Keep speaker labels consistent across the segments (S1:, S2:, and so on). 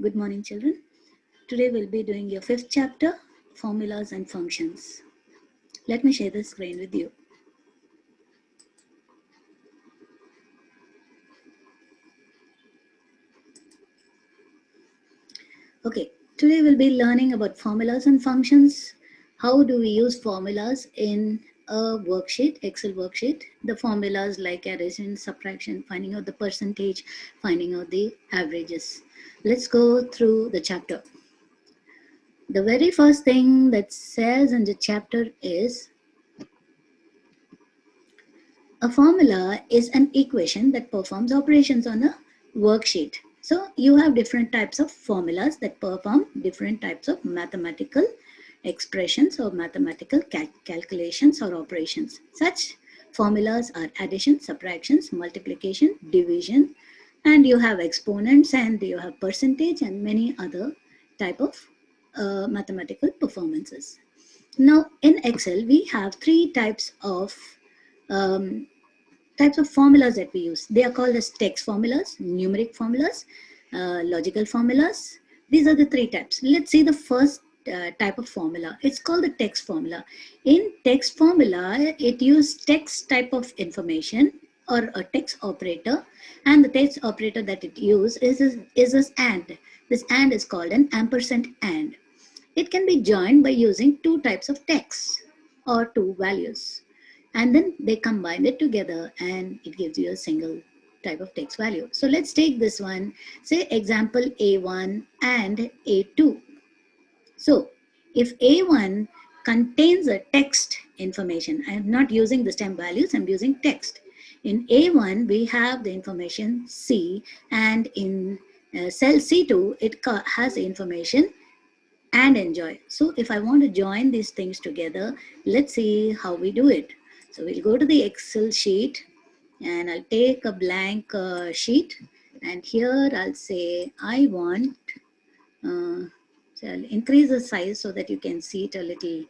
S1: Good morning, children. Today we'll be doing your fifth chapter, Formulas and Functions. Let me share the screen with you. Okay, today we'll be learning about formulas and functions. How do we use formulas in a worksheet, Excel worksheet? The formulas like addition, subtraction, finding out the percentage, finding out the averages. Let's go through the chapter. The very first thing that says in the chapter is a formula is an equation that performs operations on a worksheet. So you have different types of formulas that perform different types of mathematical expressions or mathematical calculations or operations. Such formulas are addition, subtractions, multiplication, division, and you have exponents and you have percentage and many other type of mathematical performances. Now in Excel, we have three types of formulas that we use. They are called as text formulas, numeric formulas, logical formulas. These are the three types. Let's see the first type of formula. It's called the text formula. In text formula, it uses text type of information or a text operator, and the text operator that it uses is this AND. This AND is called an ampersand AND. It can be joined by using two types of text or two values, and then they combine it together and it gives you a single type of text value. So let's take this one, say example A1 and A2. So if A1 contains a text information, I am not using the stem values, I'm using text. In A1 we have the information C, and in cell C2 it has the information and enjoy. So if I want to join these things together, let's see how we do it. So we'll go to the Excel sheet and I'll take a blank sheet, and here I'll say I want, so I'll increase the size so that you can see it a little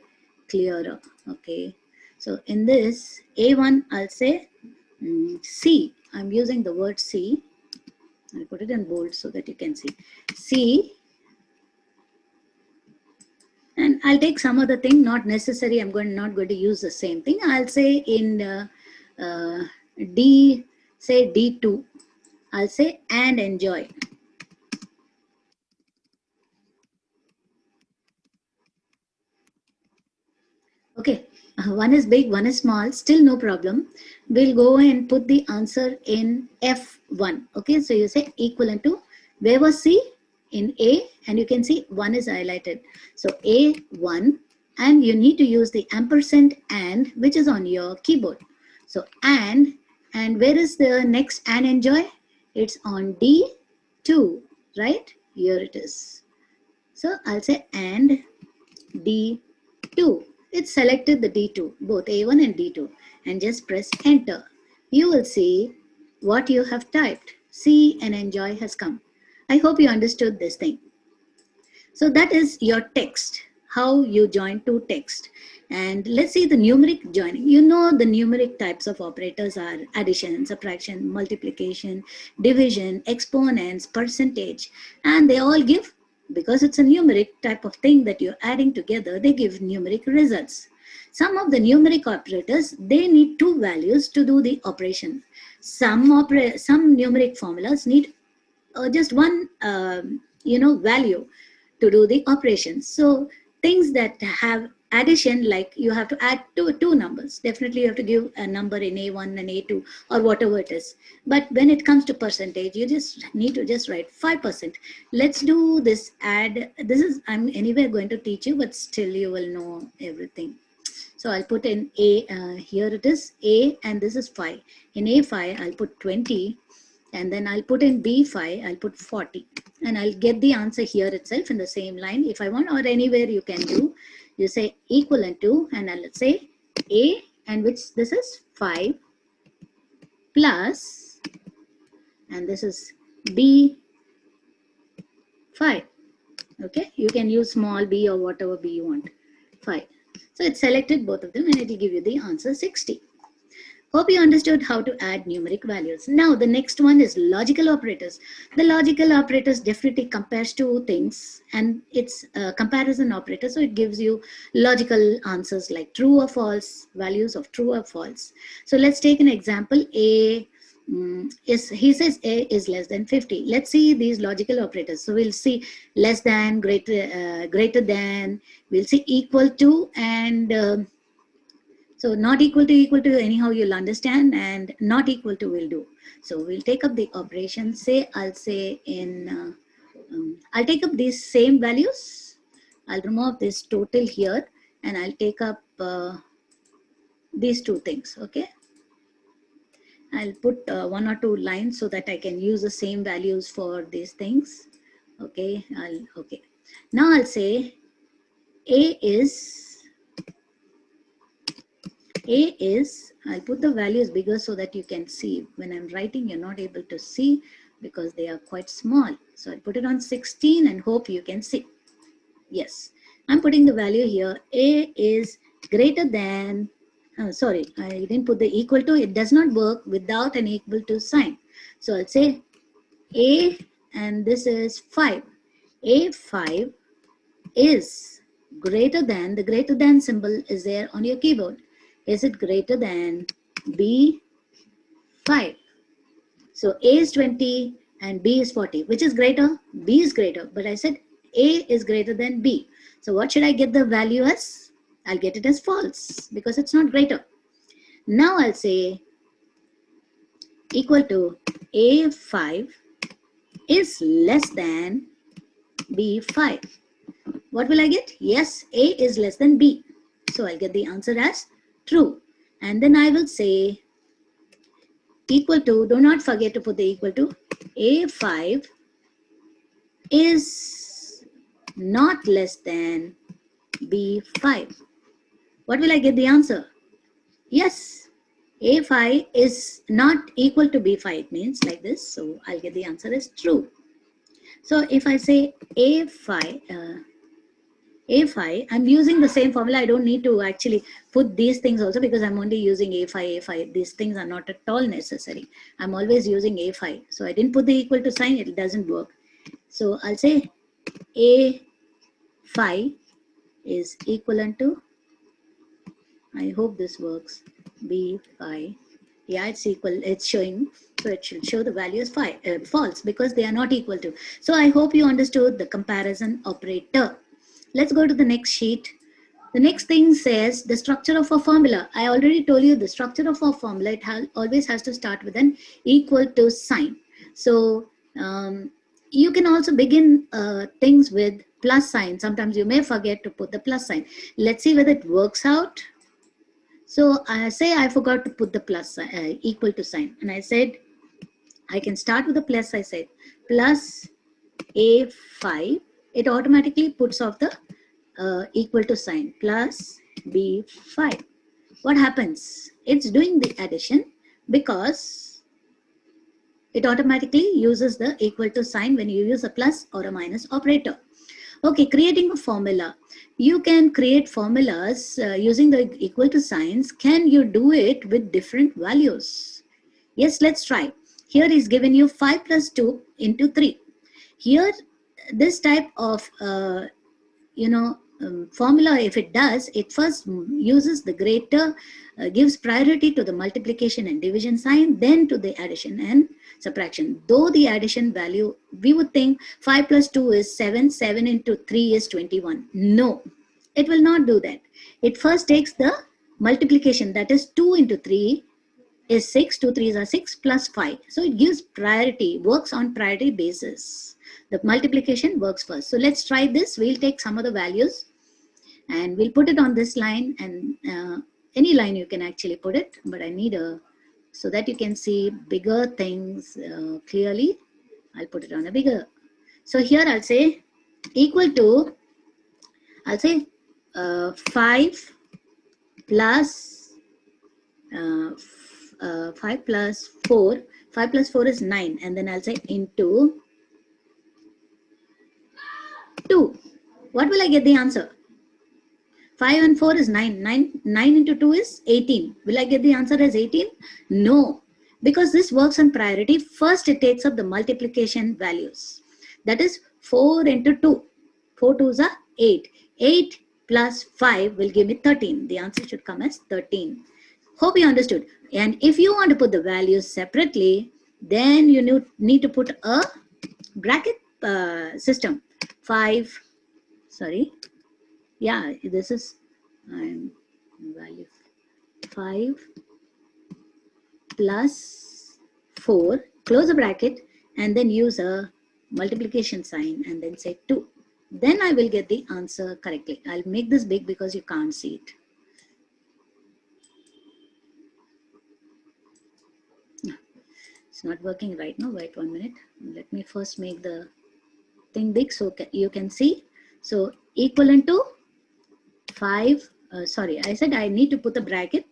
S1: clearer. Okay, so in this A1 I'll say C. I'm using the word C. I'll put it in bold so that you can see C. And I'll take some other thing, not necessary, I'm not going to use the same thing. I'll say in D, say D2, I'll say and enjoy. Okay, one is big, one is small, still no problem. We'll go and put the answer in F1. Okay, so you say equivalent to, where was C? In A, and you can see 1 is highlighted. So A1, and you need to use the ampersand and, which is on your keyboard. So and where is the next and enjoy? It's on D2, right? Here it is. So I'll say and D2. It's selected the D2, both A1 and D2, and just press enter. You will see what you have typed. See and enjoy has come. I hope you understood this thing. So that is your text, how you join two text. And let's see the numeric joining. You know the numeric types of operators are addition, subtraction, multiplication, division, exponents, percentage, and they all give, because it's a numeric type of thing that you're adding together, they give numeric results. Some of the numeric operators, they need two values to do the operation. Some numeric formulas need just one value to do the operations. So things that have addition, like you have to add two numbers, definitely you have to give a number in A1 and A2 or whatever it is. But when it comes to percentage, you just need to just write 5%. Let's do this add. This is, I'm anyway going to teach you, but still you will know everything. So I'll put in A, here it is A, and this is 5. In A5 I'll put 20, and then I'll put in B5, I'll put 40, and I'll get the answer here itself in the same line if I want, or anywhere you can do. You say equivalent to, and I'll say A, and which this is 5 plus, and this is B5. Okay, you can use small b or whatever b you want, 5. So it's selected both of them, and it will give you the answer 60. Hope you understood how to add numeric values. Now the next one is logical operators. The logical operators definitely compares two things, and it's a comparison operator, so it gives you logical answers like true or false, values of true or false. So let's take an example. He says A is less than 50. Let's see these logical operators. So we'll see less than, greater than, we'll see equal to, and so not equal to anyhow you'll understand, and not equal to will do. So we'll take up the operation. I'll say in, I'll take up these same values. I'll remove this total here, and I'll take up these two things, okay? I'll put one or two lines so that I can use the same values for these things, okay? Okay. Now I'll say A is, I'll put the values bigger so that you can see. When I'm writing, you're not able to see because they are quite small. So I'll put it on 16 and hope you can see. Yes, I'm putting the value here. A is greater than, sorry, I didn't put the equal to. It does not work without an equal to sign. So I'll say A, and this is 5. A5 is greater than, the greater than symbol is there on your keyboard. Is it greater than B5? So A is 20 and B is 40. Which is greater? B is greater. But I said A is greater than B. So what should I get the value as? I'll get it as false because it's not greater. Now I'll say equal to A5 is less than B5. What will I get? Yes, A is less than B. So I'll get the answer as true. And then I will say equal to, do not forget to put the equal to, A5 is not less than B5. What will I get the answer? Yes, A5 is not equal to B5. It means like this. So I'll get the answer as true. So if I say A5, I'm using the same formula. I don't need to actually put these things also because I'm only using A5. These things are not at all necessary. I'm always using A5. So I didn't put the equal to sign. It doesn't work. So I'll say A5 is equivalent to, I hope this works, B5. Yeah, it's equal. It's showing. So it should show the value as false because they are not equal to. So I hope you understood the comparison operator. Let's go to the next sheet. The next thing says the structure of a formula. I already told you the structure of a formula. It always has to start with an equal to sign. So you can also begin things with plus sign. Sometimes you may forget to put the plus sign. Let's see whether it works out. So I say I forgot to put the plus equal to sign. And I said I can start with the plus. I said plus A5. It automatically puts off the equal to sign, plus B5. What happens? It's doing the addition because it automatically uses the equal to sign when you use a plus or a minus operator. Okay, creating a formula. You can create formulas using the equal to signs. Can you do it with different values? Yes, let's try. Here is given you 5 plus 2 into 3. Here, this type of, formula, if it does, it first uses the greater, gives priority to the multiplication and division sign, then to the addition and subtraction. Though the addition value, we would think 5 plus 2 is 7, 7 into 3 is 21. No, it will not do that. It first takes the multiplication, that is 2 into 3 is 6, 2 3s are 6 plus 5. So it gives priority, works on priority basis. The multiplication works first. So let's try this. We'll take some of the values and we'll put it on this line, and any line you can actually put it, but I need so that you can see bigger things clearly. I'll put it on a bigger. So here I'll say equal to, I'll say 5 plus 5 plus 4. 5 plus 4 is 9, and then I'll say into 2. What will I get the answer? 5 and 4 is 9. 9 into 2 is 18. Will I get the answer as 18? No. Because this works on priority, first it takes up the multiplication values. That is 4 into 2. 4 2s are 8. 8 plus 5 will give me 13. The answer should come as 13. Hope you understood. And if you want to put the values separately, then you need to put a bracket system. 5, sorry. Yeah, this is value 5 plus 4, close a bracket, and then use a multiplication sign and then say 2. Then I will get the answer correctly. I'll make this big because you can't see it. It's not working right now. Wait 1 minute. Let me first make the thing big so you can see. So equivalent to 5, sorry, I said I need to put the bracket.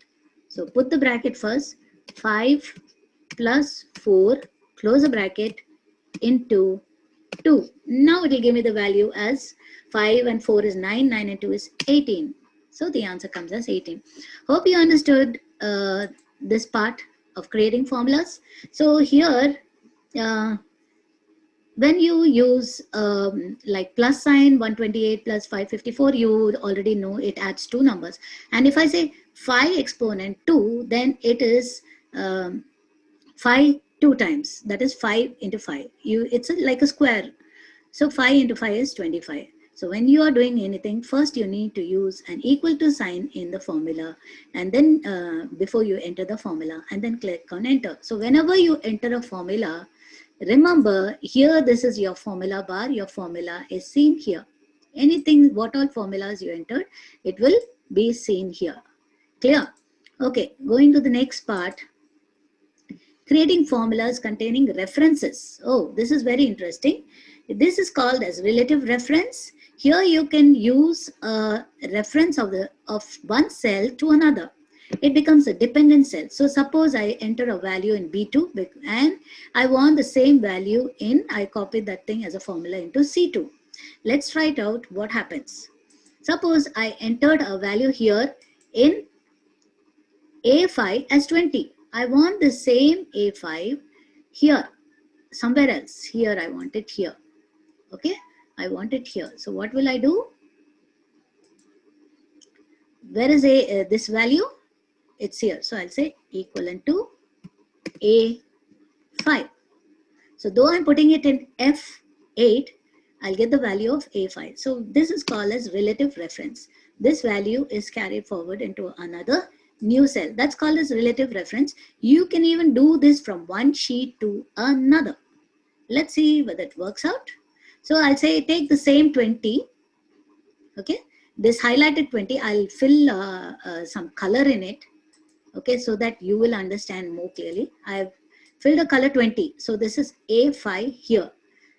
S1: So put the bracket first. 5 plus 4, close the bracket, into 2. Now it will give me the value as 5 and 4 is 9, 9 and 2 is 18. So the answer comes as 18. Hope you understood this part of creating formulas. So here, when you use like plus sign 128 plus 554, you already know it adds two numbers. And if I say 5 exponent 2, then it is 5 2 times. That is 5 into 5. It's like a square. So 5 into 5 is 25. So when you are doing anything, first you need to use an equal to sign in the formula, and then before you enter the formula, and then click on enter. So whenever you enter a formula, remember here this is your formula bar. Your formula is seen here. Anything, what all formulas you entered, it will be seen here. Clear? Okay, going to the next part. Creating formulas containing references. Oh, this is very interesting. This is called as relative reference. Here you can use a reference of one cell to another. It becomes a dependent cell. So suppose I enter a value in B2 and I want the same value I copied that thing as a formula into C2. Let's try it out what happens. Suppose I entered a value here in A5 as 20. I want the same A5 here, somewhere else. Here I want it here. Okay, I want it here. So what will I do? Where is this value? It's here. So I'll say equivalent to A5. So though I'm putting it in F8, I'll get the value of A5. So this is called as relative reference. This value is carried forward into another new cell. That's called as relative reference. You can even do this from one sheet to another. Let's see whether it works out. So I'll say take the same 20. Okay, this highlighted 20, I'll fill some color in it. Okay, so that you will understand more clearly. I've filled a color 20. So this is A5 here.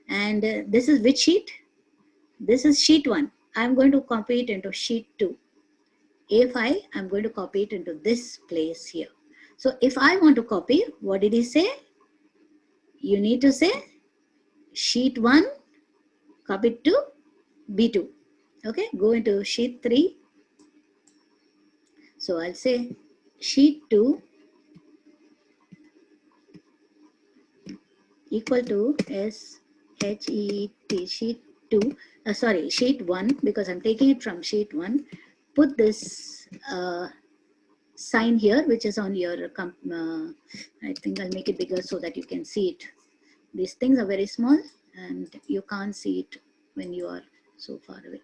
S1: And this is which sheet? This is sheet 1. I'm going to copy it into sheet 2. A5, I'm going to copy it into this place here. So if I want to copy, what did he say? You need to say sheet 1, copy it to B2. Okay, go into sheet 3. So I'll say sheet 2 equal to SHET, sheet 2, sorry, sheet 1, because I'm taking it from sheet 1. Put this sign here, which is on your, I think I'll make it bigger so that you can see it. These things are very small and you can't see it when you are so far away.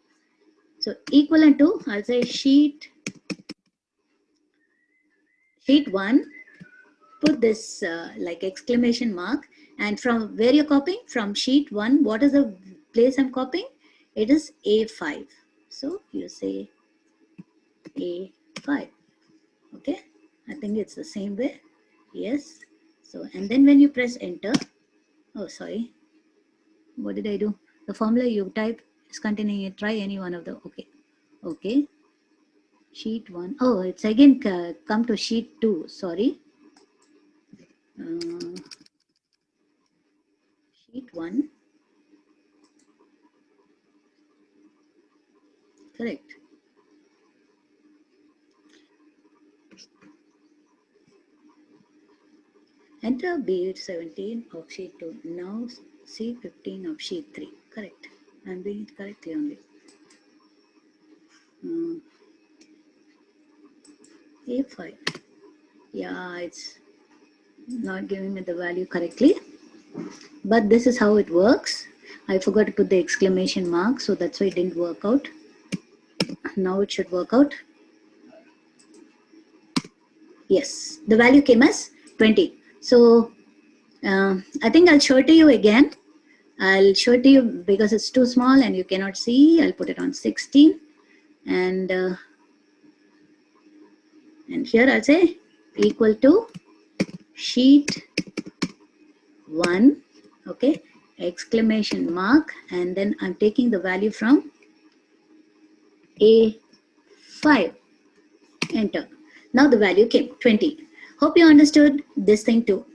S1: So equivalent to, I'll say sheet 1, put this like exclamation mark, and from where you're copying, from sheet 1, what is the place I'm copying? It is A5. So you say A5. Okay, I think it's the same way. Yes. So, and then when you press enter, oh, sorry. What did I do? The formula you type is containing it. Try any one of the, okay. Okay. Sheet 1. Oh, it's again come to sheet 2. Sorry. Sheet 1. Correct. Enter B17 of sheet 2. Now C15 of sheet 3. Correct. I'm doing it correctly only. A5. Yeah, it's not giving me the value correctly. But this is how it works. I forgot to put the exclamation mark, so that's why it didn't work out. Now it should work out. Yes, the value came as 20. So I think I'll show it to you again. I'll show it to you because it's too small and you cannot see. I'll put it on 16. And here I'll say equal to sheet 1, okay, exclamation mark, and then I'm taking the value from A5, enter. Now the value came 20. Hope you understood this thing too.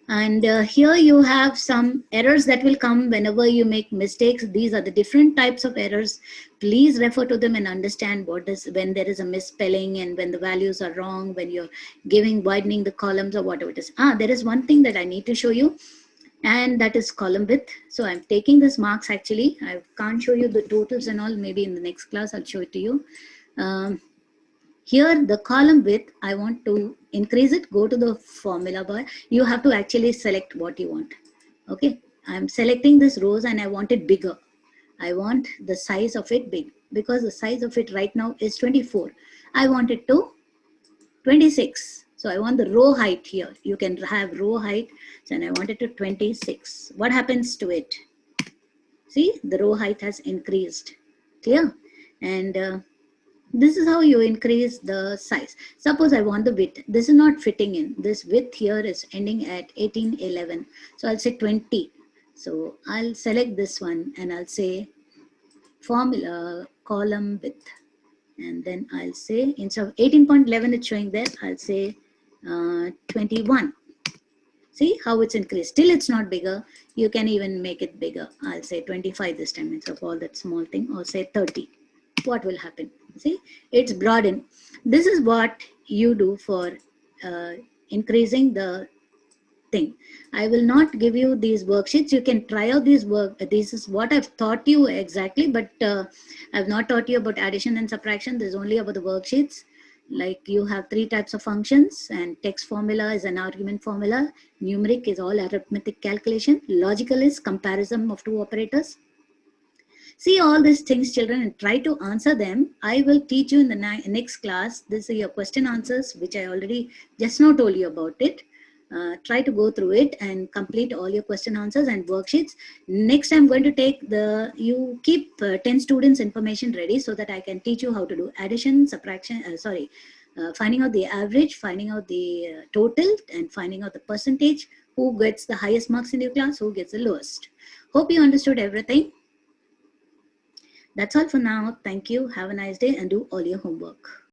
S1: And here you have some errors that will come whenever you make mistakes. These are the different types of errors. Please refer to them and understand what is when there is a misspelling and when the values are wrong, when you're widening the columns or whatever it is. There is one thing that I need to show you, and that is column width. So I'm taking this marks actually. I can't show you the totals and all. Maybe in the next class I'll show it to you. Here the column width, I want to increase it. Go to the formula bar. You have to actually select what you want. Okay, I'm selecting this rows and I want it bigger. I want the size of it big because the size of it right now is 24. I want it to 26. So I want the row height here. You can have row height. So and I want it to 26. What happens to it? See, the row height has increased. Clear? And this is how you increase the size. Suppose I want the width. This is not fitting in. This width here is ending at 1811. So I'll say 20. So I'll select this one and I'll say formula column width. And then I'll say instead of 18.11 it's showing there, I'll say 21. See how it's increased. Still it's not bigger. You can even make it bigger. I'll say 25 this time instead of all that small thing, or say 30. What will happen? See, it's broadened. This is what you do for increasing the thing. I will not give you these worksheets. You can try out these work. This is what I've taught you exactly, but I've not taught you about addition and subtraction. This is only about the worksheets. Like you have 3 types of functions, and text formula is an argument formula. Numeric is all arithmetic calculation. Logical is comparison of 2 operators. See all these things, children, and try to answer them. I will teach you in the next class. This is your question answers, which I already just now told you about it. Try to go through it and complete all your question answers and worksheets. Next, I'm going to take you keep 10 students information ready so that I can teach you how to do addition, subtraction, finding out the average, finding out the total, and finding out the percentage, who gets the highest marks in your class, who gets the lowest. Hope you understood everything. That's all for now. Thank you. Have a nice day and do all your homework.